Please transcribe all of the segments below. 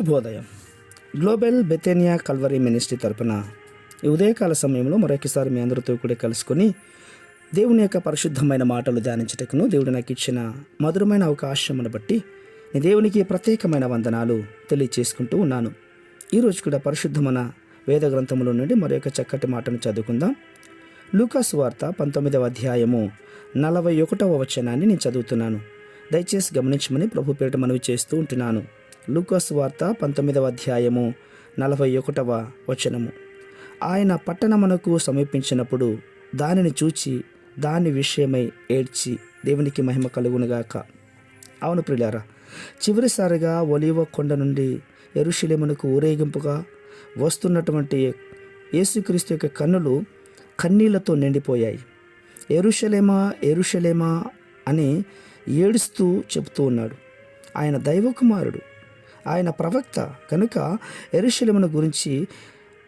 శుభోదయం. Global బెతేనియా Calvary ministry తరపున ఈ ఉదయకాల సమయంలో మరొకసారి మీ అందరితో కూడా కలుసుకొని దేవుని యొక్క పరిశుద్ధమైన మాటలు ధ్యానించటకును దేవుడు నాకు ఇచ్చిన మధురమైన అవకాశమును బట్టి నేను దేవునికి ప్రత్యేకమైన వందనాలు తెలియచేసుకుంటూ ఉన్నాను. ఈరోజు కూడా పరిశుద్ధమైన వేద గ్రంథముల నుండి మరొక చక్కటి మాటను చదువుకుందాం. లూకా సువార్త 19వ అధ్యాయము 41వ వచనాన్ని నేను చదువుతున్నాను. దయచేసి గమనించమని ప్రభు పేరిట మనవి చేస్తూ ఉంటున్నాను. లూకా సువార్త 19వ అధ్యాయము 41వ వచనము. ఆయన పట్టణమునకు సమీపించినప్పుడు దానిని చూచి దాని విషయమై ఏడ్చి దేవునికి మహిమ కలుగునుగాక. అవును ప్రియులారా, చివరిసారిగా ఒలీవ కొండ నుండి యెరూషలేమునకు ఊరేగింపుగా వస్తున్నటువంటి యేసుక్రీస్తు యొక్క కన్నులు కన్నీళ్లతో నిండిపోయాయి. యెరూషలేమా యెరూషలేమా అని ఏడుస్తూ చెబుతూ ఉన్నాడు. ఆయన దైవకుమారుడు, ఆయన ప్రవక్త కనుక యెరూషలేమును గురించి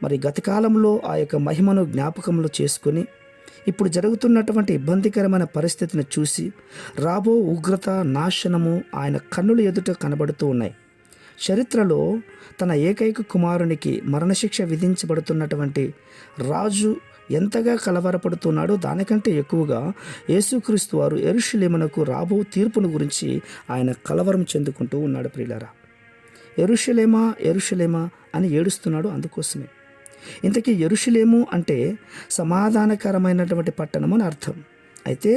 మరి గతకాలంలో ఆ యొక్క మహిమను జ్ఞాపకంలో చేసుకుని ఇప్పుడు జరుగుతున్నటువంటి ఇబ్బందికరమైన పరిస్థితిని చూసి రాబో ఉగ్రత నాశనము ఆయన కన్నుల ఎదుట కనబడుతూ ఉన్నాయి. చరిత్రలో తన ఏకైక కుమారునికి మరణశిక్ష విధించబడుతున్నటువంటి రాజు ఎంతగా కలవరపడుతున్నాడో దానికంటే ఎక్కువగా యేసుక్రీస్తు వారు యెరూషలేమునకు రాబో తీర్పును గురించి ఆయన కలవరం చెందుకుంటూ ఉన్నాడు. ప్రియులారా, యెరూషలేమా యెరూషలేమా అని ఏడుస్తున్నాడు. అందుకోసమే ఇంతకీ యెరూషలేము అంటే సమాధానకరమైనటువంటి పట్టణము అని అర్థం. అయితే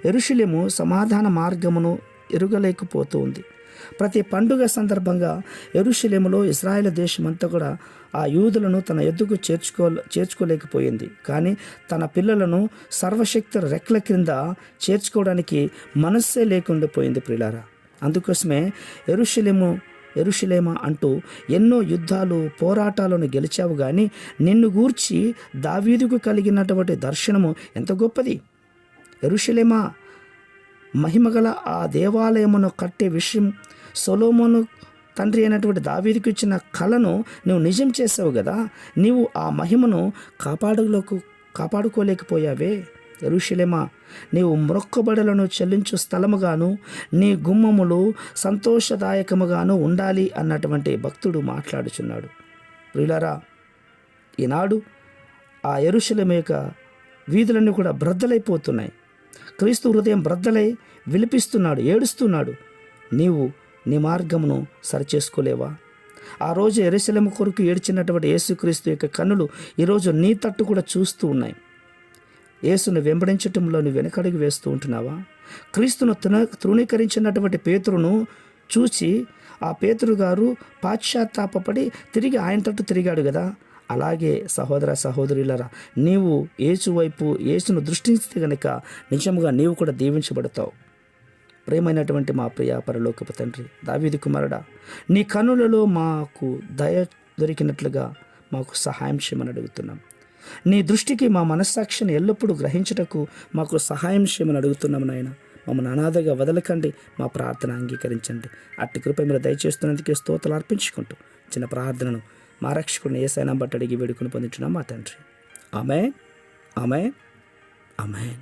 యెరూషలేము సమాధాన మార్గమును ఎరుగలేకపోతూ ఉంది. ప్రతి పండుగ సందర్భంగా యెరూషలేములో ఇశ్రాయేలు దేశమంతా కూడా ఆ యూదులను తన ఎద్దుకు చేర్చుకోలేకపోయింది. కానీ తన పిల్లలను సర్వశక్తి రెక్కల క్రింద చేర్చుకోవడానికి మనస్సే లేకుండా పోయింది. ప్రియులారా, అందుకోసమే యెరూషలేమా అంటూ ఎన్నో యుద్ధాలు పోరాటాలను గెలిచావు, కానీ నిన్ను గూర్చి దావీదుకు కలిగినటువంటి దర్శనము ఎంత గొప్పది. యెరూషలేమా, మహిమగల ఆ దేవాలయమును కట్టే విషయం సొలొమోను తండ్రి అయినటువంటి దావీదుకు ఇచ్చిన కళను నువ్వు నిజం చేసావు కదా, నీవు ఆ మహిమను కాపాడుకోలేకపోయావే. యెరూషలేమా, నీవు మొక్కుబడులను చెల్లించు స్థలముగాను నీ గుమ్మములు సంతోషదాయకముగాను ఉండాలి అన్నటువంటి భక్తుడు మాట్లాడుచున్నాడు. ప్రియులారా, ఈనాడు ఆ యెరూషలేము యొక్క వీధులన్నీ కూడా బ్రద్దలైపోతున్నాయి. క్రీస్తు హృదయం బ్రద్దలై విలిపిస్తున్నాడు, ఏడుస్తున్నాడు. నీవు నీ మార్గమును సరిచేసుకోలేవా? ఆ రోజు యెరూషలేము కొరకు ఏడ్చినటువంటి యేసుక్రీస్తు యొక్క కన్నులు ఈరోజు నీ తట్టు కూడా చూస్తూ ఉన్నాయి. యేసును వెంబడించటంలో నువ్వు వెనకడుగు వేస్తూ ఉంటున్నావా? క్రీస్తును తృణీకరించినటువంటి పేతురును చూసి ఆ పేతురు గారు పాశ్చాత్తాపడి తిరిగి ఆయన తట్టు తిరిగాడు కదా. అలాగే సహోదర సహోదరులారా, నీవు యేసు వైపు యేసును దృష్టిస్తే గనుక నిజముగా నీవు కూడా దీవించబడతావు. ప్రేమైనటువంటి మా ప్రియ పరలోకపు తండ్రి, దావీదు కుమారుడా, నీ కన్నులలో మాకు దయ దొరికినట్లుగా మాకు సహాయం చేయమని అడుగుతున్నాం. నీ దృష్టికి మా మనస్సాక్షిని ఎల్లప్పుడూ గ్రహించుటకు మాకు సహాయం చేయమని అడుగుతున్నాము నాయన. మమ్మల్ని అనాథగా వదలకండి, మా ప్రార్థన అంగీకరించండి. అట్టి కృప మీరు దయచేస్తున్నందుకే స్తోత్రాలు అర్పించుకుంటూ చిన్న ప్రార్థనను మా రక్షకుడిని యేసయ్య బట్టి అడిగి వేడుకొని పొందుతున్నాం మా తండ్రి. ఆమేన్, ఆమేన్, ఆమేన్.